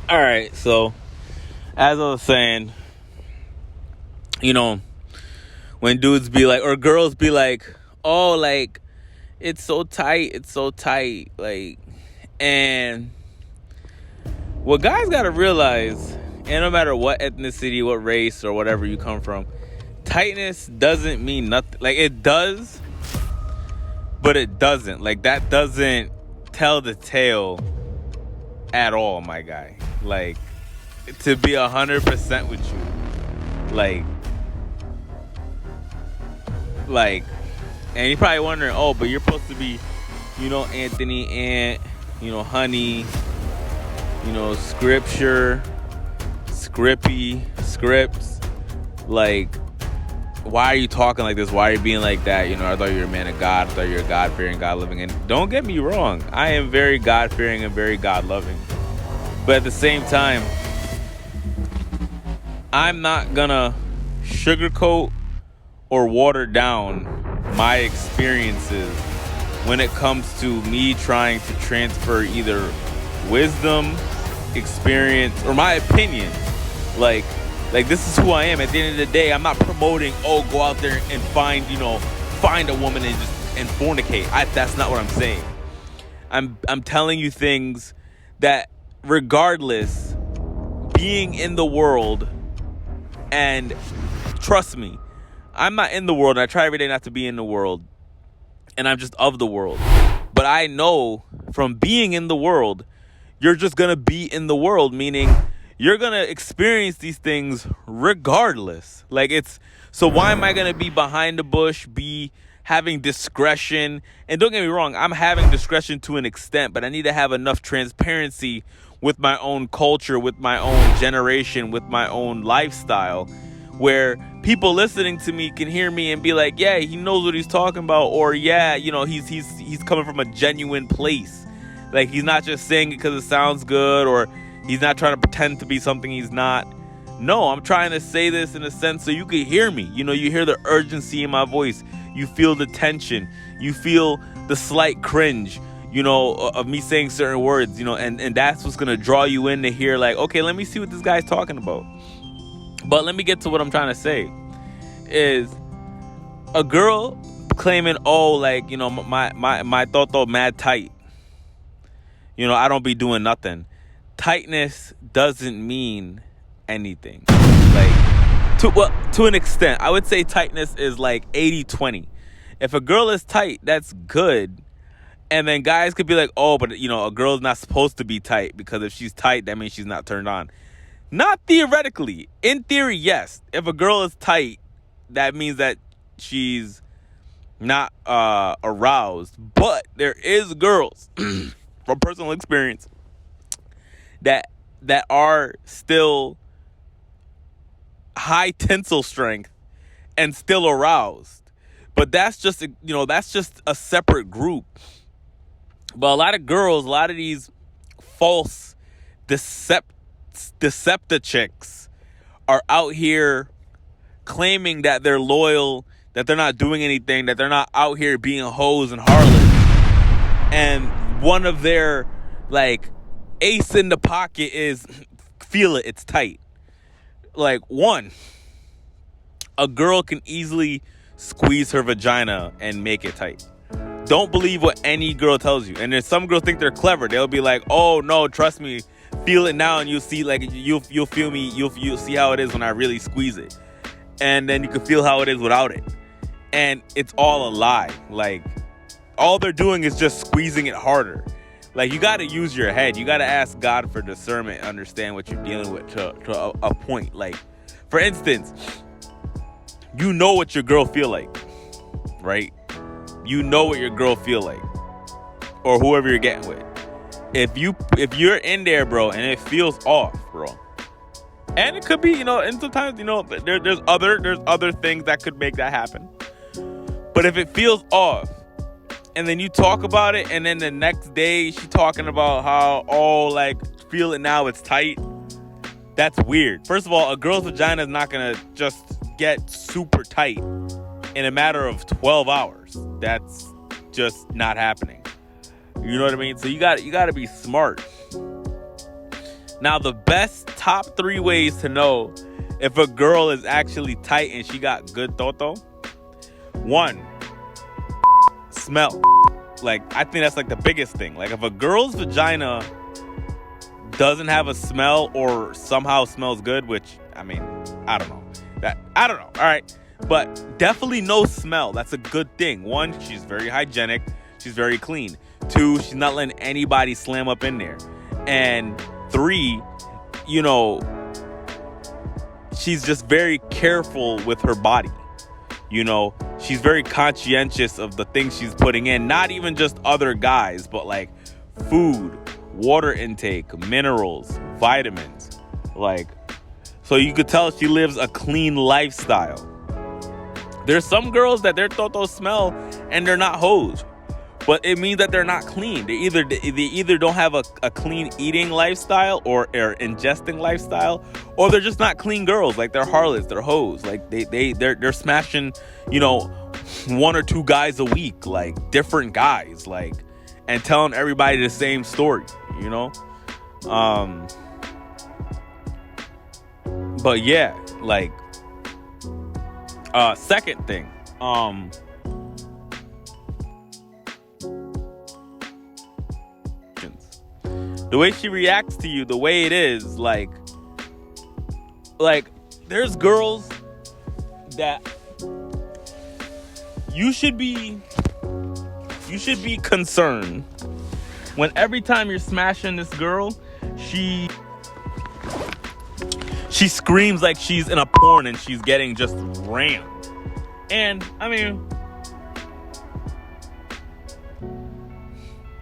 All right, so as I was saying, you know, when dudes be like, or girls be like, oh, like, it's so tight, like, and what guys gotta realize, and no matter what ethnicity, what race, or whatever you come from, tightness doesn't mean nothing. Like, it does, but it doesn't. Like, that doesn't tell the tale at all, my guy. Like, to be 100% with you, like, and you're probably wondering, oh, but you're supposed to be, Anthony, Ant, Honey, Scripture, Scripts. Like, why are you talking like this? Why are you being like that? I thought you were a man of God. I thought you were God-fearing, God-loving. And don't get me wrong, I am very God-fearing and very God-loving. But at the same time, I'm not gonna sugarcoat or water down my experiences when it comes to me trying to transfer either wisdom, experience, or my opinion. Like this is who I am. At the end of the day, I'm not promoting, go out there and find a woman and fornicate. That's not what I'm saying. I'm telling you things that, regardless, being in the world, and trust me, I'm not in the world, and I try every day not to be in the world, and I'm just of the world. But I know from being in the world, you're just going to be in the world, meaning you're going to experience these things regardless. So why am I going to be behind the bush, be having discretion? And don't get me wrong, I'm having discretion to an extent, but I need to have enough transparency with my own culture, with my own generation, with my own lifestyle, where people listening to me can hear me and be like, yeah, he knows what he's talking about, or yeah, he's coming from a genuine place. Like, he's not just saying it because it sounds good, or he's not trying to pretend to be something he's not. No, I'm trying to say this in a sense so you can hear me. You hear the urgency in my voice. You feel the tension. You feel the slight cringe, of me saying certain words, and that's what's going to draw you in to hear, like, okay, let me see what this guy's talking about. But let me get to what I'm trying to say. Is a girl claiming, my thought mad tight. I don't be doing nothing. Tightness doesn't mean anything. To an extent, I would say tightness is like 80-20. If a girl is tight, that's good. And then guys could be like, oh, but a girl's not supposed to be tight, because if she's tight, that means she's not turned on. Not theoretically. In theory, yes. If a girl is tight, that means that she's not aroused. But there is girls, from personal experience, that are still high tensile strength and still aroused. But that's just a separate group. But a lot of girls, a lot of these false Decepta chicks are out here claiming that they're loyal, that they're not doing anything, that they're not out here being hoes and harlots. And one of their, ace in the pocket is, feel it, it's tight. One, a girl can easily squeeze her vagina and make it tight. Don't believe what any girl tells you. And there's some girls think they're clever. They'll be like, oh no, trust me, feel it now, and you'll see, you'll feel me, you'll see how it is when I really squeeze it. And then you can feel how it is without it. And it's all a lie. All they're doing is just squeezing it harder. You got to use your head. You got to ask God for discernment, understand what you're dealing with to a point. For instance, you know what your girl feel like, right? You know what your girl feel like, or whoever you're getting with. If you're in there, bro, and it feels off, bro, and it could be, and sometimes, there's other things that could make that happen. But if it feels off, and then you talk about it, and then the next day she talking about how, feel it now, it's tight, that's weird. First of all, a girl's vagina is not gonna just get super tight in a matter of 12 hours. That's just not happening. You know what I mean? So you got to be smart. Now, the best top 3 ways to know if a girl is actually tight and she got good toto. 1, smell. Like, I think that's like the biggest thing. Like, if a girl's vagina doesn't have a smell or somehow smells good, which, I mean, I don't know. I don't know. All right. But definitely no smell. That's a good thing. 1, she's very hygienic. She's very clean. 2, she's not letting anybody slam up in there. And 3, you know, she's just very careful with her body. You know, she's very conscientious of the things she's putting in. Not even just other guys, but like food, water intake, minerals, vitamins. Like, so you could tell she lives a clean lifestyle. There's some girls that their totos smell and they're not hoes. But it means that they're not clean. They either don't have a clean eating lifestyle or ingesting lifestyle, or they're just not clean girls. Like, they're harlots, they're hoes. Like, they're smashing, you know, 1 or 2 guys a week, like different guys, like, and telling everybody the same story, you know. But yeah, like, second thing, the way she reacts to you, the way it is, like there's girls that you should be concerned when every time you're smashing this girl, she screams like she's in a porn and she's getting just rammed. And I mean,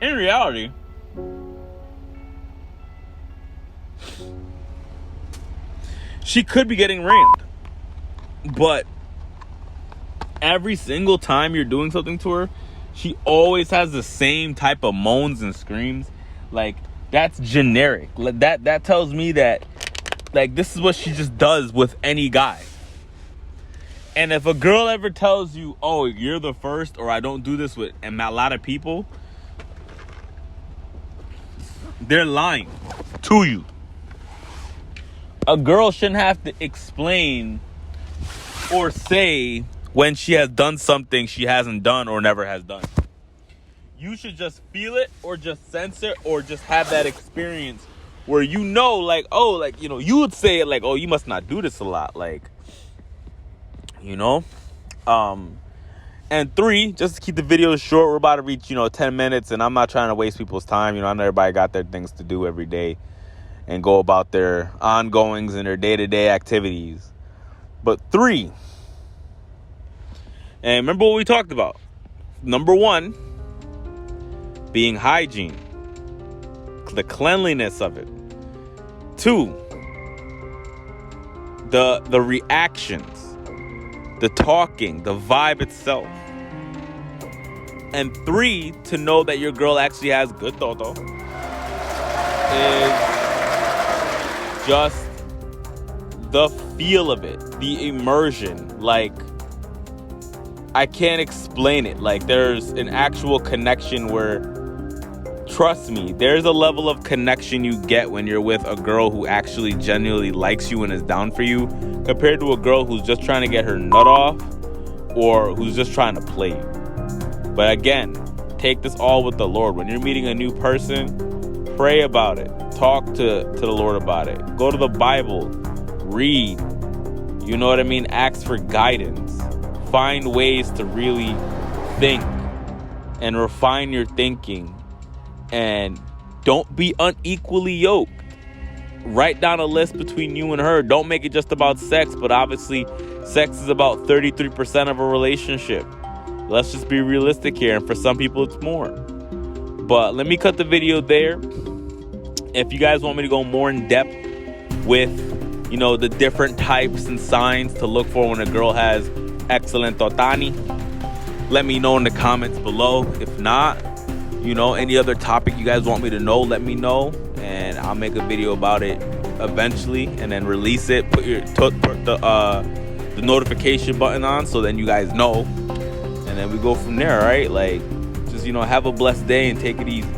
in reality, she could be getting rammed, but every single time you're doing something to her, she always has the same type of moans and screams. Like, that's generic. That tells me that, like, this is what she just does with any guy. And if a girl ever tells you, oh, you're the first, or I don't do this with a lot of people, they're lying to you. A girl shouldn't have to explain or say when she has done something she hasn't done or never has done. You should just feel it or just sense it or just have that experience where you know, like, oh, like, you know, you would say it like, oh, you must not do this a lot. Like, you know? And 3, just to keep the video short, we're about to reach, 10 minutes, and I'm not trying to waste people's time. I know everybody got their things to do every day and go about their ongoings and their day-to-day activities. But 3, and remember what we talked about. Number 1, being hygiene, the cleanliness of it. 2, the reactions, the talking, the vibe itself. And 3, to know that your girl actually has good toto is just the feel of it, the immersion. Like, I can't explain it. Like, there's an actual connection where, trust me, there's a level of connection you get when you're with a girl who actually genuinely likes you and is down for you, compared to a girl who's just trying to get her nut off or who's just trying to play you. But again, take this all with the Lord. When you're meeting a new person, pray about it. Talk to the Lord about it. Go to the Bible. Read. You know what I mean? Ask for guidance. Find ways to really think and refine your thinking. And don't be unequally yoked. Write down a list between you and her. Don't make it just about sex, but obviously sex is about 33% of a relationship. Let's just be realistic here, and for some people it's more. But let me cut the video there. If you guys want me to go more in depth with, the different types and signs to look for when a girl has excellent totani, let me know in the comments below. If not, any other topic you guys want me to know, let me know, and I'll make a video about it eventually, and then release it. Put the notification button on so then you guys know, and then we go from there. All right, like, just have a blessed day and take it easy.